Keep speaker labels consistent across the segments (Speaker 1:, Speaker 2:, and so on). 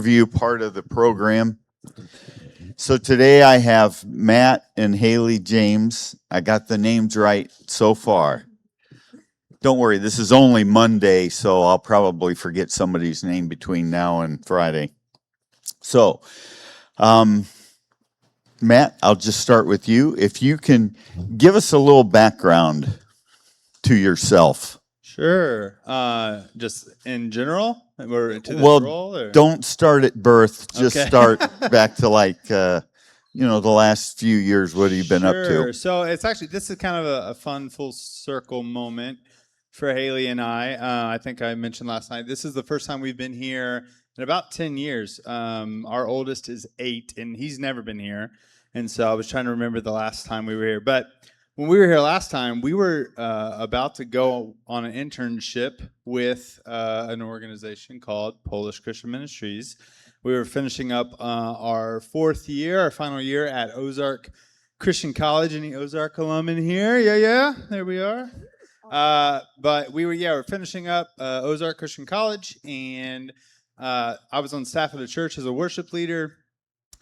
Speaker 1: Review part of the program. So today I have Matt and Haley James. I got the names right so far. Don't worry, this is only Monday, so I'll probably forget somebody's name between now and Friday. So, Matt, I'll just start with you. If you can give us a little background to yourself.
Speaker 2: Sure. Just in general, or to this
Speaker 1: Well,
Speaker 2: role, or?
Speaker 1: don't start at birth. Just
Speaker 2: Okay.
Speaker 1: start back to the last few years. What have you been up to?
Speaker 2: Sure. So this is kind of a fun full circle moment for Haley and I. I think I mentioned last night, this is the first time we've been here in about 10 years. Our oldest is 8, and he's never been here. And so I was trying to remember the last time we were here. But when we were here last time, we were about to go on an internship with an organization called Polish Christian Ministries. We were finishing up our final year at Ozark Christian College. Any Ozark alum in here? Yeah, there we are. But we're finishing up Ozark Christian College, and I was on staff at a church as a worship leader.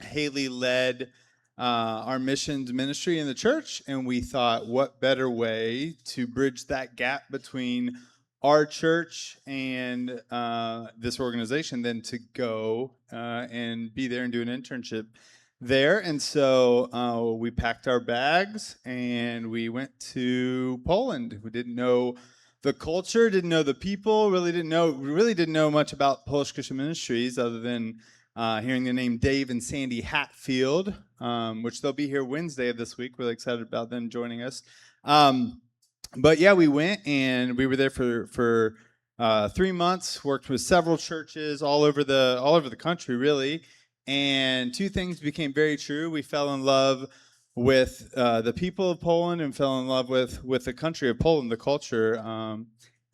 Speaker 2: Haley led our missions ministry in the church, and we thought, what better way to bridge that gap between our church and this organization than to go and be there and do an internship there. And so we packed our bags and we went to Poland. We didn't know the culture, didn't know the people, really didn't know much about Polish Christian Ministries other than hearing the name Dave and Sandy Hatfield, which they'll be here Wednesday of this week. Really excited about them joining us. But yeah, we went and we were there for 3 months. Worked with several churches all over the country, really. And two things became very true. We fell in love with the people of Poland and fell in love with the country of Poland, the culture.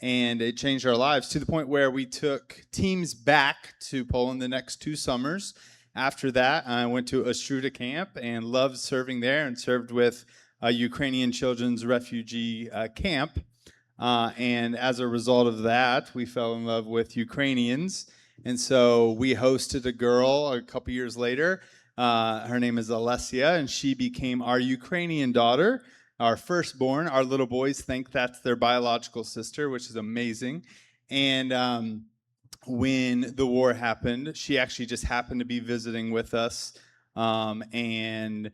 Speaker 2: And it changed our lives to the point where we took teams back to Poland the next 2 summers. After that, I went to Ostruda camp and loved serving there and served with a Ukrainian children's refugee camp. And as a result of that, we fell in love with Ukrainians. And so we hosted a girl a couple years later. Her name is Alessia, and she became our Ukrainian daughter. Our firstborn. Our little boys think that's their biological sister, which is amazing. And when the war happened, she actually just happened to be visiting with us. And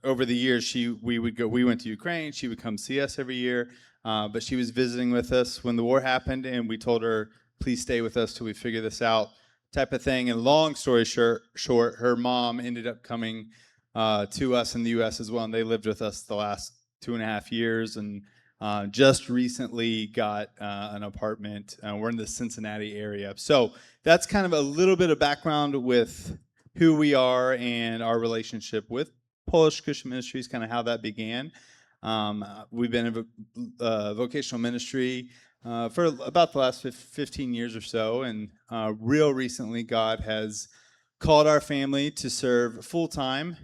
Speaker 2: over the years, we went to Ukraine. She would come see us every year. But she was visiting with us when the war happened, and we told her, please stay with us till we figure this out, type of thing. And long story short, her mom ended up coming to us in the U.S. as well, and they lived with us the last 2.5 years, and just recently got an apartment. We're in the Cincinnati area. So that's kind of a little bit of background with who we are and our relationship with Polish Christian Ministries, kind of how that began. We've been in vocational ministry for about the last 15 years or so, and real recently God has called our family to serve full-time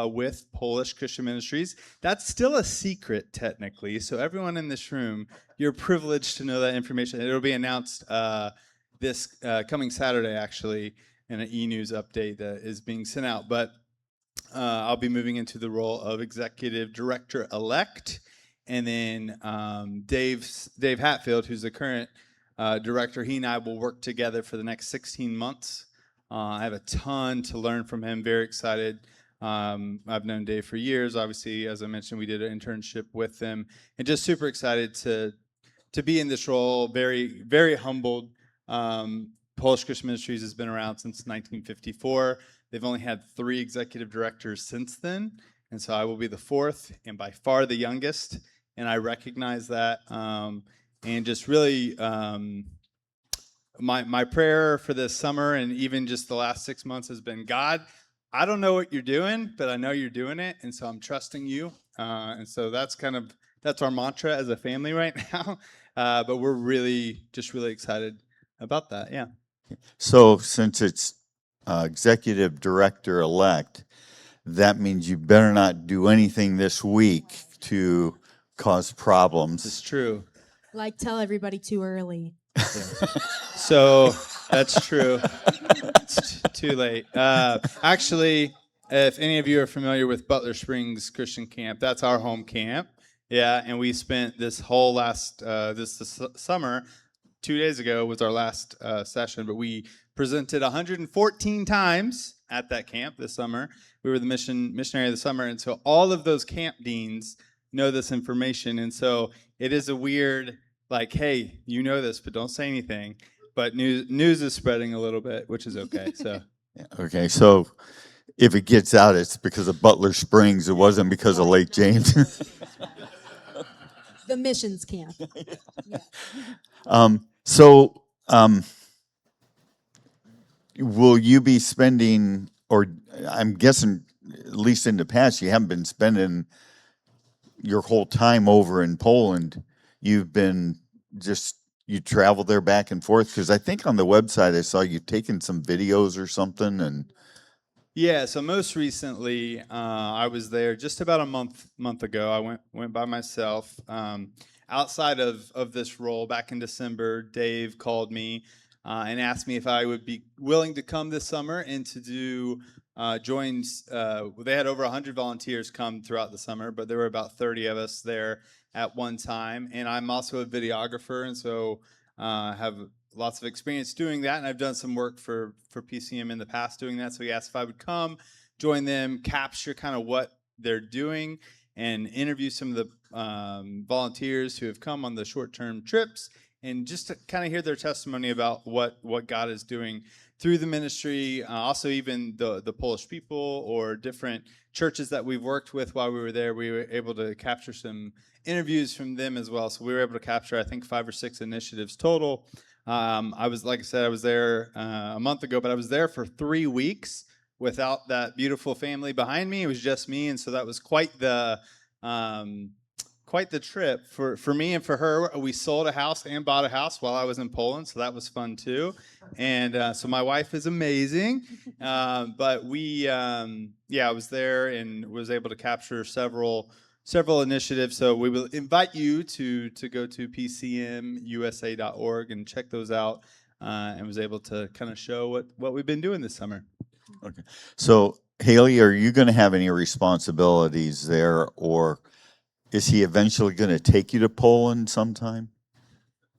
Speaker 2: with Polish Christian Ministries. That's still a secret, technically. So everyone in this room, you're privileged to know that information. It'll be announced this coming Saturday, actually, in an e-news update that is being sent out. But I'll be moving into the role of executive director-elect. And then Dave Hatfield, who's the current director, he and I will work together for the next 16 months. I have a ton to learn from him. Very excited. I've known Dave for years. Obviously, as I mentioned, we did an internship with him, and just super excited to be in this role. Very, very humbled. Polish Christian Ministries has been around since 1954. They've only had 3 executive directors since then, and so I will be the 4th and by far the youngest, and I recognize that. And just really, my prayer for this summer and even just the last 6 months has been, God, I don't know what you're doing, but I know you're doing it, and so I'm trusting you. And so that's our mantra as a family right now. But we're really excited about that. Yeah.
Speaker 1: So since it's executive director-elect, that means you better not do anything this week to cause problems.
Speaker 2: It's true.
Speaker 3: Like tell everybody too early.
Speaker 2: So That's true. It's too late. Actually, if any of you are familiar with Butler Springs Christian Camp, that's our home camp. Yeah, and we spent this whole last this summer. 2 days ago was our last session, but we presented 114 times at that camp this summer. We were the missionary of the summer, and so all of those camp deans know this information, and so it is a weird like, hey, you know this, but don't say anything. But news is spreading a little bit, which is okay. So
Speaker 1: Okay, so if it gets out, it's because of Butler Springs. It wasn't because of Lake James.
Speaker 3: The missions camp. Yeah.
Speaker 1: So, will you be spending, or I'm guessing, at least in the past, you haven't been spending your whole time over in Poland. You've been you travel there back and forth? Because I think on the website I saw you taking some videos or something. And
Speaker 2: yeah, so most recently, I was there just about a month ago. I went by myself. Outside of this role, back in December, Dave called me and asked me if I would be willing to come this summer and to do joins. They had over 100 volunteers come throughout the summer, but there were about 30 of us there at one time. And I'm also a videographer, and so have lots of experience doing that, and I've done some work for PCM in the past doing that. So he asked if I would come, join them, capture kind of what they're doing, and interview some of the volunteers who have come on the short-term trips, and just to kind of hear their testimony about what God is doing through the ministry. Also, even the Polish people or different churches that we've worked with while we were there, we were able to capture some interviews from them as well. So we were able to capture, I think, 5 or 6 initiatives total. I was, like I said, I was there a month ago, but I was there for 3 weeks without that beautiful family behind me. It was just me, and so that was quite the trip for me and for her. We sold a house and bought a house while I was in Poland, so that was fun too. And so my wife is amazing, but I was there and was able to capture several initiatives. So we will invite you to go to pcmusa.org and check those out, and was able to kind of show what we've been doing this summer.
Speaker 1: okay, so Haley, are you going to have any responsibilities there, or is he eventually going to take you to Poland sometime?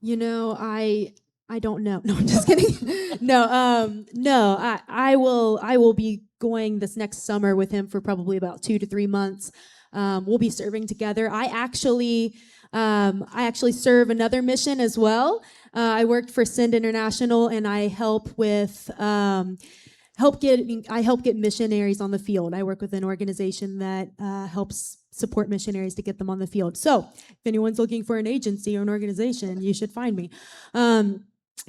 Speaker 3: I don't know. No, I'm just kidding. No, I will be going this next summer with him for probably about 2 to 3 months. We'll be serving together. I actually serve another mission as well. I worked for Send International, and I help get missionaries on the field. I work with an organization that helps support missionaries to get them on the field. So if anyone's looking for an agency or an organization, you should find me.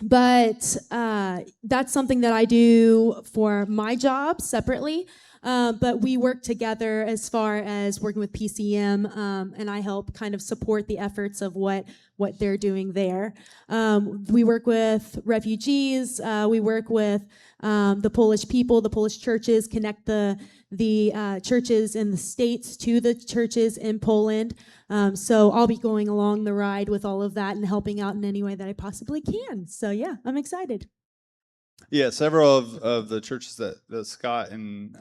Speaker 3: But that's something that I do for my job separately. But we work together as far as working with PCM, and I help kind of support the efforts of what they're doing there. We work with refugees. We work with the Polish people, the Polish churches, connect the churches in the States to the churches in Poland. So I'll be going along the ride with all of that and helping out in any way that I possibly can. So yeah, I'm excited.
Speaker 2: Yeah, several of the churches that Scott and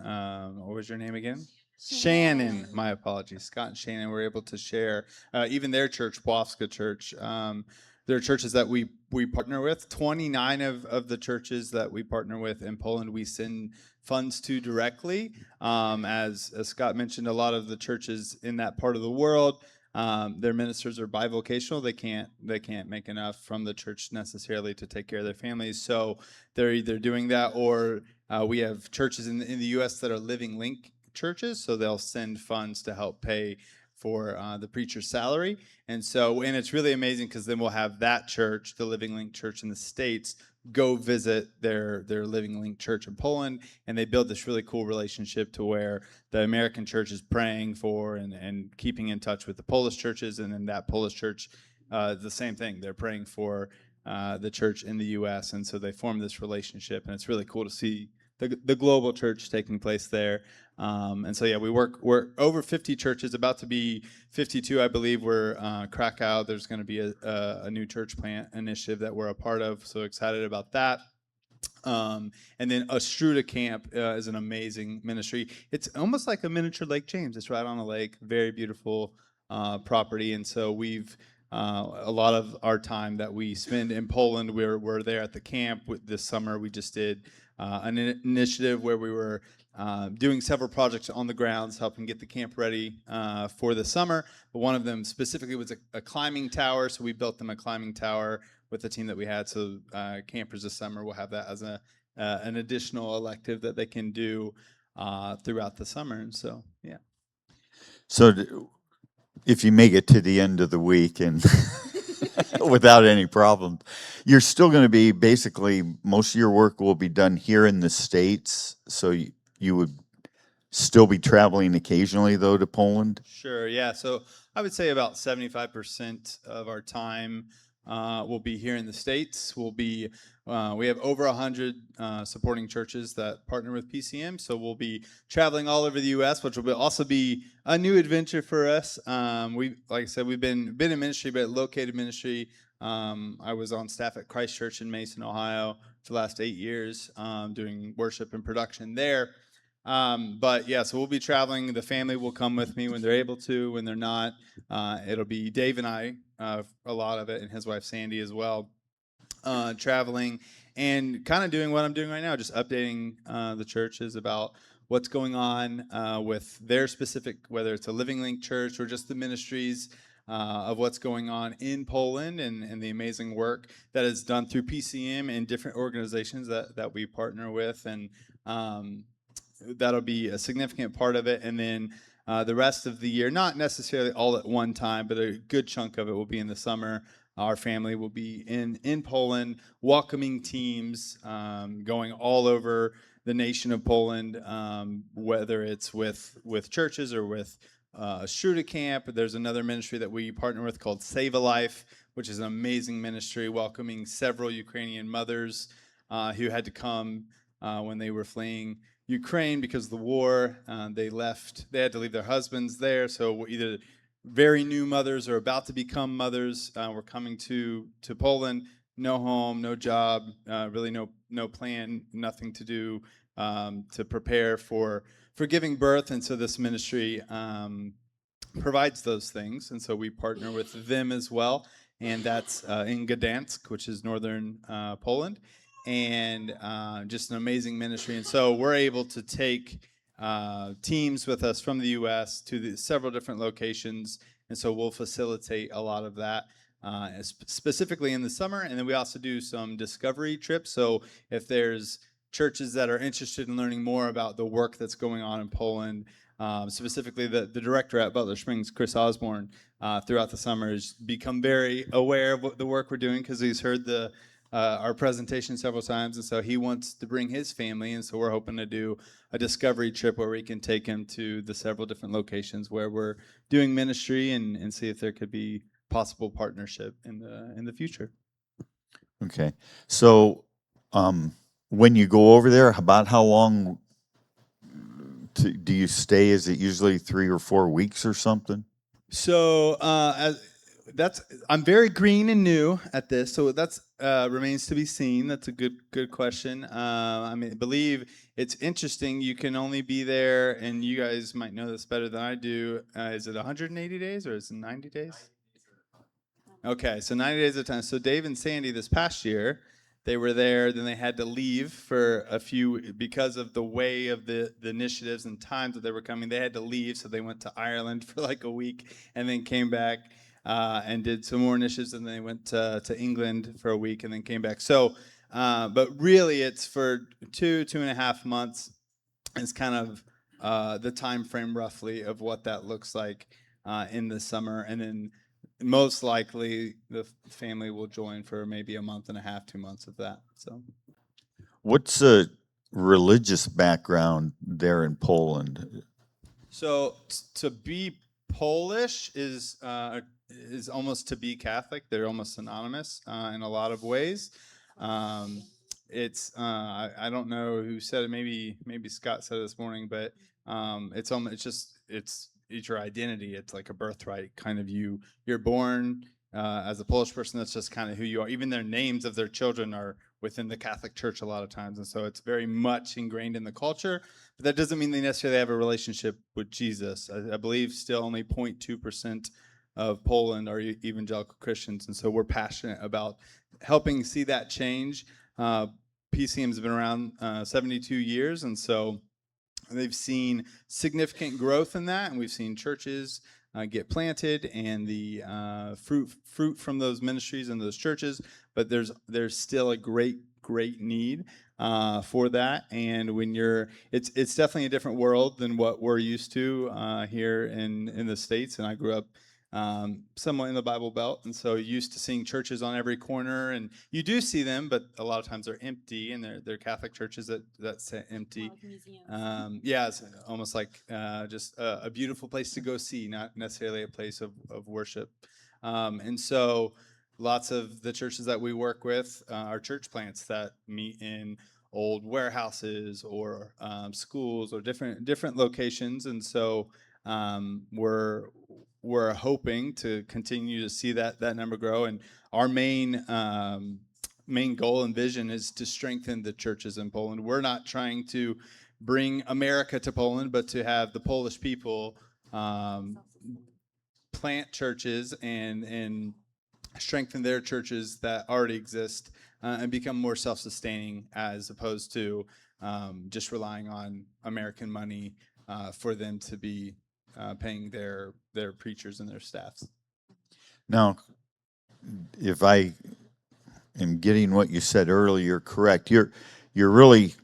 Speaker 2: what was your name again? Shannon. My apologies. Scott and Shannon were able to share, even their church, Pławska Church. There are churches that we partner with. 29 of the churches that we partner with in Poland, we send funds to directly. As Scott mentioned, a lot of the churches in that part of the world, their ministers are bivocational. They can't make enough from the church necessarily to take care of their families. So they're either doing that, or we have churches in the U.S. that are Living Link churches, so they'll send funds to help pay for the preacher's salary. And it's really amazing, because then we'll have that church, the Living Link Church in the States, go visit their Living Link Church in Poland, and they build this really cool relationship to where the American church is praying for and keeping in touch with the Polish churches, and then that Polish church, the same thing, they're praying for the church in the U.S., and so they form this relationship, and it's really cool to see the global church taking place there. And so yeah, we're over 50 churches, about to be 52, I believe. We're Krakow. There's going to be a new church plant initiative that we're a part of, so excited about that. And then Astruda Camp is an amazing ministry. It's almost like a miniature Lake James. It's right on a lake, very beautiful property. And so we've a lot of our time that we spend in Poland, we're there at the camp. This summer, we just did an initiative where we were doing several projects on the grounds, helping get the camp ready for the summer. But one of them specifically was a climbing tower. So we built them a climbing tower with the team that we had. So campers this summer will have that as an additional elective that they can do throughout the summer. And so, yeah.
Speaker 1: So if you make it to the end of the week and without any problem, you're still going to be basically most of your work will be done here in the States. So you would still be traveling occasionally though to Poland?
Speaker 2: Sure, yeah. So I would say about 75% of our time will be here in the States. We have over 100 supporting churches that partner with PCM, so we'll be traveling all over the U.S., which will also be a new adventure for us. Like I said, we've been in ministry, but located ministry. I was on staff at Christ Church in Mason, Ohio, for the last 8 years, doing worship and production there. But yeah, so we'll be traveling. The family will come with me when they're able to. When they're not, it'll be Dave and I, a lot of it, and his wife Sandy as well, traveling and kind of doing what I'm doing right now, just updating the churches about what's going on with their specific, whether it's a Living Link church or just the ministries of what's going on in Poland and the amazing work that is done through PCM and different organizations that we partner with. And that'll be a significant part of it. And then the rest of the year, not necessarily all at one time, but a good chunk of it will be in the summer. Our family will be in Poland, welcoming teams, going all over the nation of Poland, whether it's with churches or with Astruda Camp. There's another ministry that we partner with called Save a Life, which is an amazing ministry, welcoming several Ukrainian mothers who had to come when they were fleeing Ukraine because of the war. They had to leave their husbands there. So either very new mothers or about to become mothers were coming to Poland, no home, no job, really no plan, nothing to do to prepare for giving birth. And so this ministry provides those things. And so we partner with them as well. And that's in Gdansk, which is northern Poland. And just an amazing ministry. And so we're able to take teams with us from the U.S. to several different locations. And so we'll facilitate a lot of that specifically in the summer. And then we also do some discovery trips. So if there's churches that are interested in learning more about the work that's going on in Poland, specifically the director at Butler Springs, Chris Osborne, throughout the summer has become very aware of the work we're doing because he's heard our presentation several times, and so he wants to bring his family, and so we're hoping to do a discovery trip where we can take him to the several different locations where we're doing ministry and see if there could be possible partnership in the future.
Speaker 1: Okay. So when you go over there, about how long do you stay? Is it usually 3 or 4 weeks or something?
Speaker 2: So I'm very green and new at this, so that's remains to be seen. That's a good question. I believe it's interesting. You can only be there, and you guys might know this better than I do. Is it 180 days or is it 90 days? Okay, so 90 days at a time. So Dave and Sandy this past year, they were there, then they had to leave for a few, because of the way of the initiatives and times that they were coming, they had to leave, so they went to Ireland for like a week and then came back and did some more initiatives, and then they went to England for a week and then came back. So, but really it's for 2.5 months. It's kind of the time frame roughly of what that looks like in the summer, and then most likely the family will join for maybe a month and a half, 2 months of that. So,
Speaker 1: What's the religious background there in Poland?
Speaker 2: so to be Polish is almost to be Catholic. They're almost synonymous in a lot of ways. It's I don't know who said it. Maybe Scott said it this morning, but it's your identity. It's like a birthright. Kind of you're born as a Polish person. That's just kind of who you are. Even their names of their children are within the Catholic Church a lot of times, and so it's very much ingrained in the culture. But that doesn't mean they necessarily have a relationship with Jesus. I believe still only 0.2% of Poland are evangelical Christians, and so we're passionate about helping see that change. PCM has been around 72 years, and so they've seen significant growth in that, and we've seen churches get planted and the fruit from those ministries and those churches. But there's still a great need for that. And when it's definitely a different world than what we're used to here in the States. And I grew up somewhat in the Bible Belt, and so used to seeing churches on every corner. And you do see them, but a lot of times they're empty, and they're Catholic churches that sit empty. Yeah, it's almost like just a beautiful place to go see, not necessarily a place of worship. And so lots of the churches that we work with are church plants that meet in old warehouses or schools or different locations. And so we're hoping to continue to see that number grow. And our main goal and vision is to strengthen the churches in Poland. We're not trying to bring America to Poland, but to have the Polish people plant churches and strengthen their churches that already exist and become more self-sustaining, as opposed to just relying on American money for them to be paying their preachers and their staffs.
Speaker 1: Now, if I am getting what you said earlier correct, you're really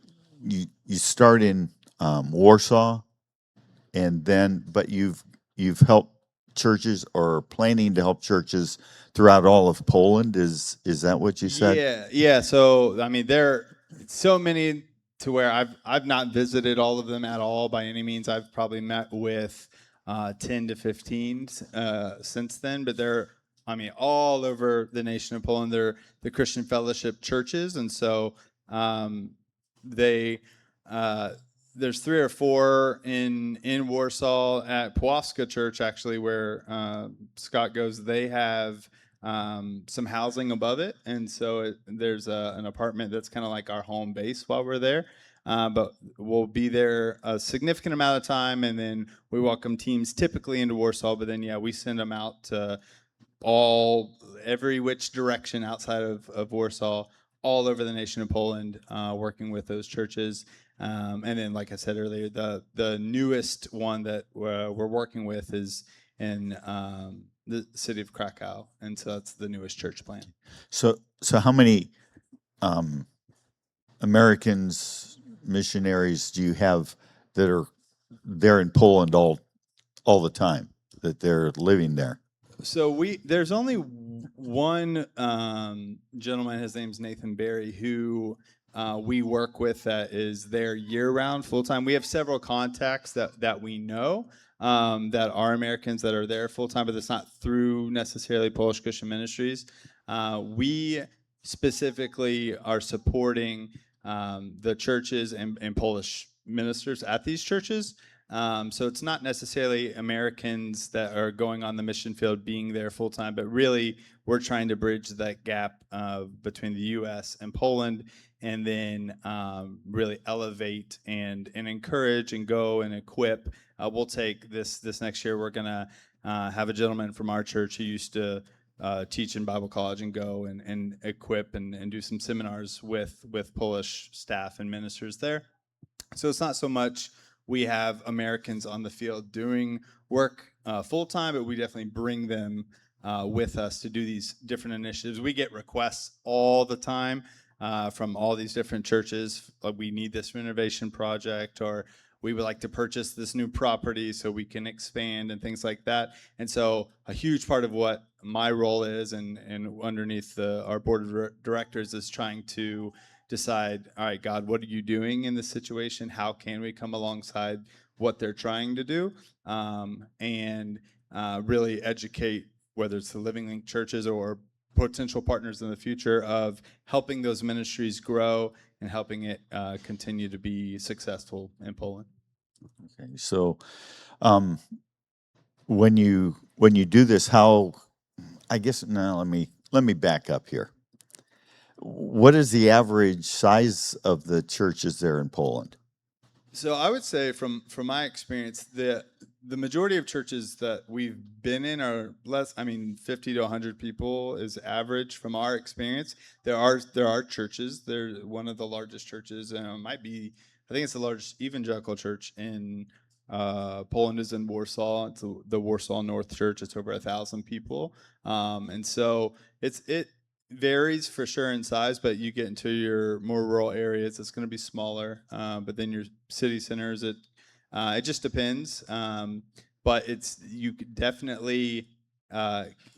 Speaker 1: you start in Warsaw, and then but you've helped churches or are planning to help churches throughout all of Poland. Is that what you said?
Speaker 2: Yeah. So I mean, there are so many to where I've not visited all of them at all by any means. I've probably met with 10 to 15 since then, but they're, I mean, all over the nation of Poland. They're the Christian Fellowship churches, and so they there's 3 or 4 in Warsaw at Pławska Church, actually, where Scott goes. They have some housing above it, and so there's an apartment that's kind of like our home base while we're there. But we'll be there a significant amount of time, and then we welcome teams typically into Warsaw. But then, yeah, we send them out to every which direction outside of Warsaw, all over the nation of Poland, working with those churches. And then, like I said earlier, the newest one that we're working with is in the city of Krakow, and so that's the newest church plant.
Speaker 1: So how many Americans, missionaries do you have that are there in Poland all the time, that they're living there?
Speaker 2: So there's only one gentleman. His name's Nathan Barry, who we work with that is there year-round, full-time. We have several contacts that we know that are Americans that are there full-time, but it's not through necessarily Polish Christian Ministries. We specifically are supporting the churches and Polish ministers at these churches. So it's not necessarily Americans that are going on the mission field being there full time, but really we're trying to bridge that gap between the U.S. and Poland, and then really elevate and encourage and go and equip. We'll take this next year. We're gonna have a gentleman from our church who used to teach in Bible college and go and equip and do some seminars with Polish staff and ministers there. So it's not so much we have Americans on the field doing work full time, but we definitely bring them with us to do these different initiatives. We get requests all the time from all these different churches. Like, we need this renovation project, or we would like to purchase this new property so we can expand and things like that. And so a huge part of what my role is and underneath our board of directors is trying to decide, all right, God, what are you doing in this situation? How can we come alongside what they're trying to do? And really educate, whether it's the Living Link churches or potential partners in the future, of helping those ministries grow and helping it continue to be successful in Poland.
Speaker 1: Okay, so when you do this, how, I guess, now let me back up here. what is the average size of the churches there in Poland?
Speaker 2: So I would say from my experience, the majority of churches that we've been in are less. I mean, 50 to 100 people is average from our experience. There are churches. They're one of the largest churches, and it might be. I think it's the largest evangelical church in Poland is in Warsaw. It's the Warsaw North Church. It's over 1,000 people, and so it varies for sure in size, but you get into your more rural areas, it's going to be smaller. But then your city centers, it just depends. But you could definitely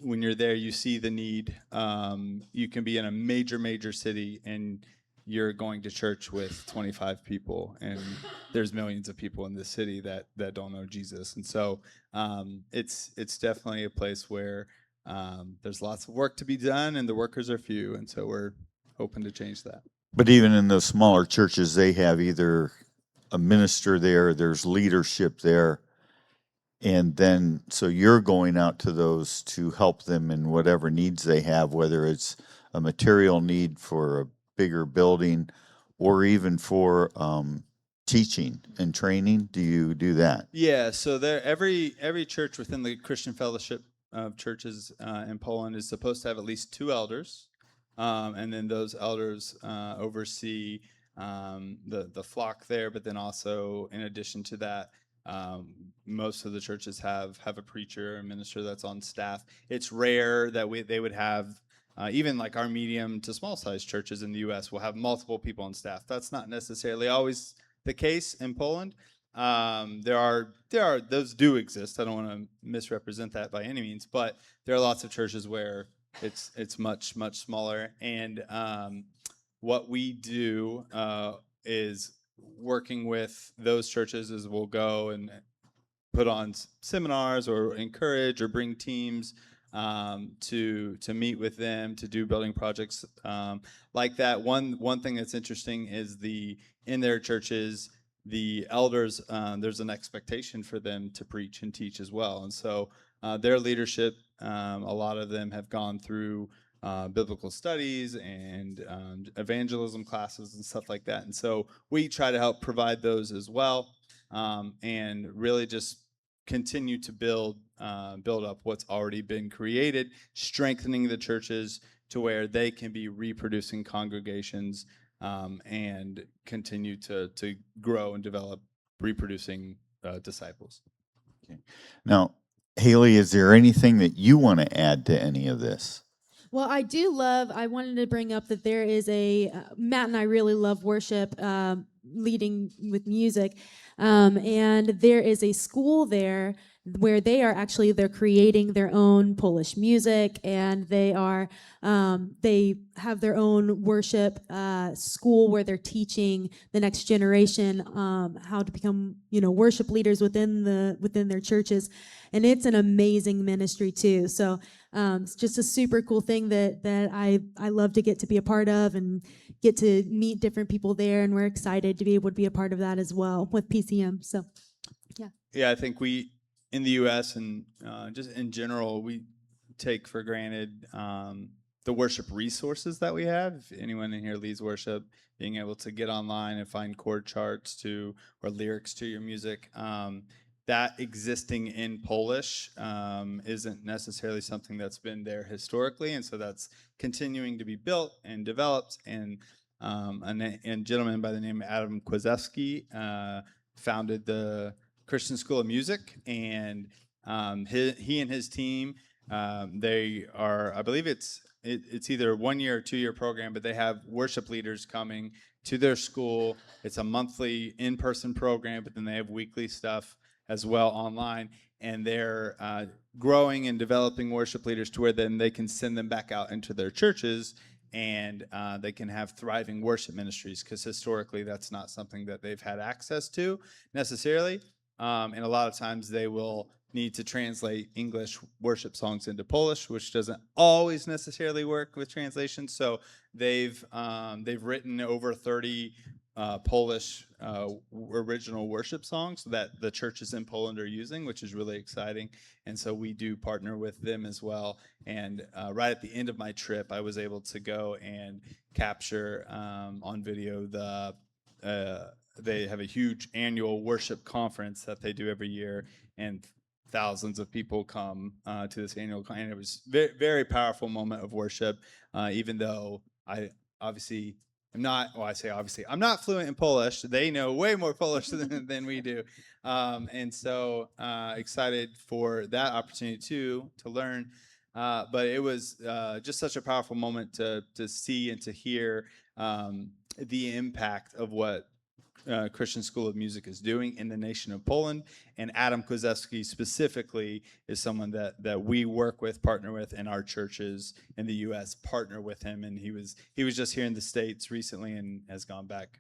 Speaker 2: when you're there, you see the need. You can be in a major city and you're going to church with 25 people, and there's millions of people in this city that don't know Jesus, and so it's definitely a place where there's lots of work to be done, and the workers are few, and so we're hoping to change that.
Speaker 1: But even in those smaller churches, they have either a minister there, there's leadership there, and then so you're going out to those to help them in whatever needs they have, whether it's a material need for a bigger building or even for teaching and training. Do you do that?
Speaker 2: Yeah, so there every church within the Christian Fellowship of churches in Poland is supposed to have at least two elders, and then those elders oversee the flock there. But then also, in addition to that, most of the churches have a preacher or minister that's on staff. It's rare that they would have. Even like our medium to small size churches in the U.S. will have multiple people on staff. That's not necessarily always the case in Poland. There are those do exist. I don't want to misrepresent that by any means, but there are lots of churches where it's much smaller. And what we do is working with those churches is we'll go and put on seminars or encourage or bring teams to meet with them to do building projects like that. One thing that's interesting is in their churches, the elders, there's an expectation for them to preach and teach as well, and so their leadership, a lot of them have gone through biblical studies and evangelism classes and stuff like that, and so we try to help provide those as well, and really just continue to build up what's already been created, strengthening the churches to where they can be reproducing congregations and continue to grow and develop reproducing disciples.
Speaker 1: Okay. Now, Haley, is there anything that you want to add to any of this?
Speaker 3: Well, I wanted to bring up that there is Matt and I really love worship, leading with music. And there is a school there where they're creating their own Polish music, and they have their own worship school where they're teaching the next generation how to become worship leaders within their churches, and it's an amazing ministry too. So it's just a super cool thing that I love to get to be a part of and get to meet different people there, and we're excited to be able to be a part of that as well with PCM. So
Speaker 2: yeah, I think we in the U.S. and just in general, we take for granted the worship resources that we have. If anyone in here leads worship, being able to get online and find chord charts or lyrics to your music, that existing in Polish isn't necessarily something that's been there historically, and so that's continuing to be built and developed. And a gentleman by the name of Adam Kwazewski founded the Christian School of Music, and he and his team, they are, I believe it's either a 1 year or 2 year program, but they have worship leaders coming to their school. It's a monthly in-person program, but then they have weekly stuff as well online, and they're growing and developing worship leaders to where then they can send them back out into their churches, and they can have thriving worship ministries, because historically that's not something that they've had access to necessarily. And a lot of times they will need to translate English worship songs into Polish, which doesn't always necessarily work with translation. So they've written over 30 Polish original worship songs that the churches in Poland are using, which is really exciting. And so we do partner with them as well. And right at the end of my trip, I was able to go and capture on video they have a huge annual worship conference that they do every year, and thousands of people come to this annual, and it was very, very powerful moment of worship. Even though I obviously I'm not, well, I say obviously, I'm not fluent in Polish. They know way more Polish than we do. And so excited for that opportunity too, to learn. But it was just such a powerful moment to see and to hear the impact of what Christian School of Music is doing in the nation of Poland. And Adam Kozewski specifically is someone that we work with, partner with, and our churches in the U.S. partner with him. And he was just here in the States recently and has gone back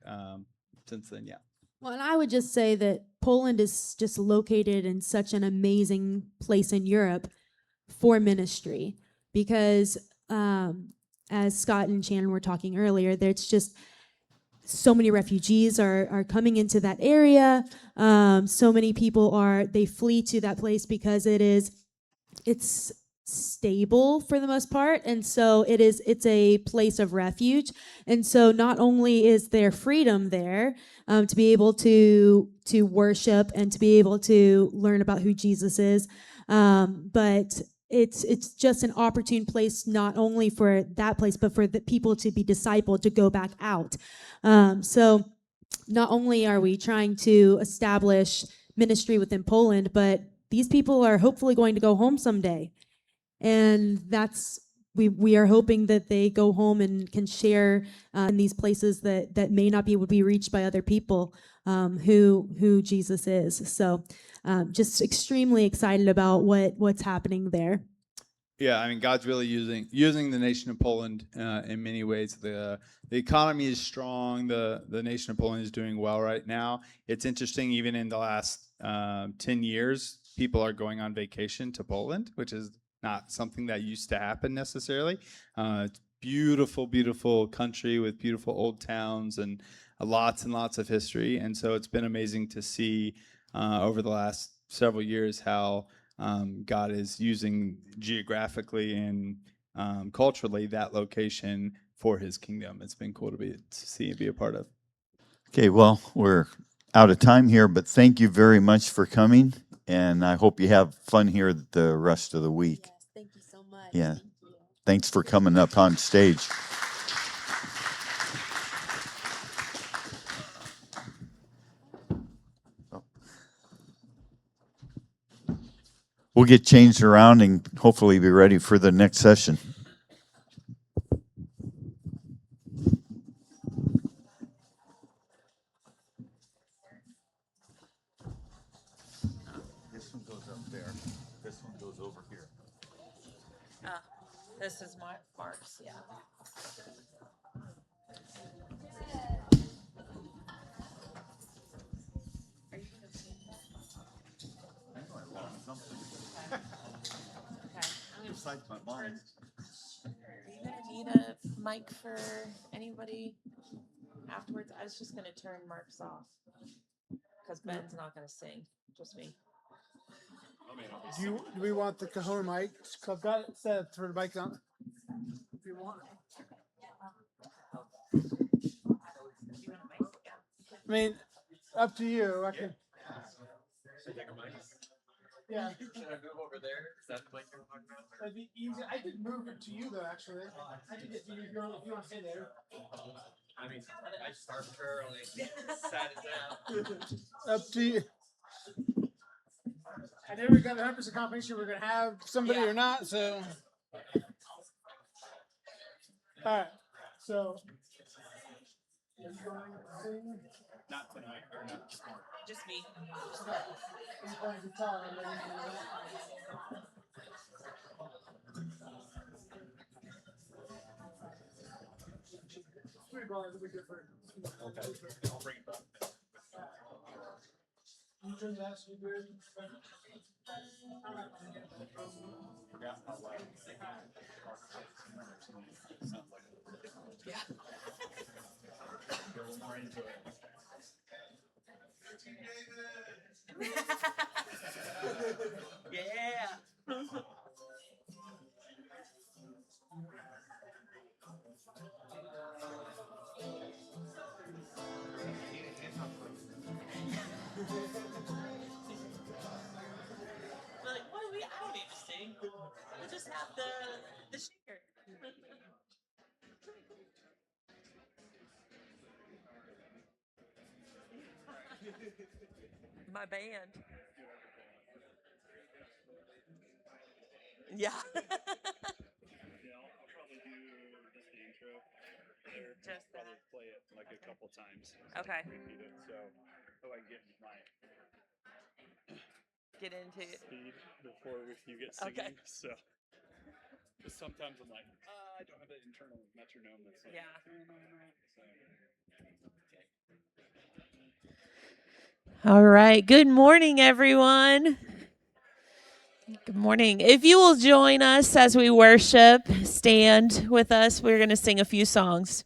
Speaker 2: since then. Yeah.
Speaker 3: Well, and I would just say that Poland is just located in such an amazing place in Europe for ministry because, as Scott and Shannon were talking earlier, there's just so many refugees are coming into that area. So many people they flee to that place because it's stable for the most part, and so it's a place of refuge. And so not only is there freedom there to be able to worship and to be able to learn about who Jesus is, but it's just an opportune place not only for that place but for the people to be discipled, to go back out. So not only are we trying to establish ministry within Poland, but these people are hopefully going to go home someday. And we are hoping that they go home and can share in these places that may not be able to be reached by other people who Jesus is. So just extremely excited about what's happening there.
Speaker 2: Yeah, I mean, God's really using the nation of Poland in many ways. The economy is strong. The nation of Poland is doing well right now. It's interesting, even in the last 10 years, people are going on vacation to Poland, which is not something that used to happen necessarily. It's beautiful, beautiful country with beautiful old towns and lots of history. And so it's been amazing to see over the last several years how God is using geographically and culturally that location for His kingdom. It's been cool to see and be a part of.
Speaker 1: Okay, well, we're out of time here, but thank you very much for coming, and I hope you have fun here the rest of the week.
Speaker 3: Yes, thank you so much.
Speaker 1: Yeah.
Speaker 3: Thank you.
Speaker 1: Thanks for coming up on stage. We'll get changed around and hopefully be ready for the next session. This one goes up there. This one goes over here.
Speaker 4: This is Mark's, yeah. Are you gonna change that?
Speaker 1: I know I lost something
Speaker 4: Okay. I'm gonna,
Speaker 1: besides my mind.
Speaker 4: are you gonna need a mic for anybody afterwards? I was just gonna turn Mark's off. Cause Ben's not gonna sing, just me.
Speaker 5: Do we want the Cajon mic? I've got it set for the mic on. If you want.
Speaker 4: Do you want a mic? Yeah.
Speaker 5: I mean, up to you. I can. Yeah.
Speaker 6: Should I move over there? Is that the mic you're talking about?
Speaker 5: That'd be easy. I could move it to you though. Actually, I could get you if you want to stay there.
Speaker 6: I mean, I just arbitrarily sat it down.
Speaker 5: Up to you. I never got 100% confirmation we're gonna have somebody or not. So. All right. So. Are you going to sing?
Speaker 6: Not tonight, or not this morning.
Speaker 4: Just me.
Speaker 5: He's going to tell him.
Speaker 6: Okay, I'll bring it back.
Speaker 5: You turn that so you're good.
Speaker 6: Yeah, I'll wait.
Speaker 4: Yeah.
Speaker 6: go more into it. Yeah. Like, what do we? I don't need to sing. We'll just have the shaker. My band. Yeah.
Speaker 7: Yeah, I'll probably do just the intro there.
Speaker 4: Just
Speaker 7: I'll probably
Speaker 4: that.
Speaker 7: play it like a couple times.
Speaker 4: Okay.
Speaker 7: Repeat it so I can get my
Speaker 4: Get into it.
Speaker 7: speed before you get singing.
Speaker 4: Okay.
Speaker 7: So just sometimes I'm like, I don't have that internal metronome that's like,
Speaker 4: Yeah. All right. Good morning, everyone. Good morning. If you will join us as we worship, stand with us. We're going to sing a few songs.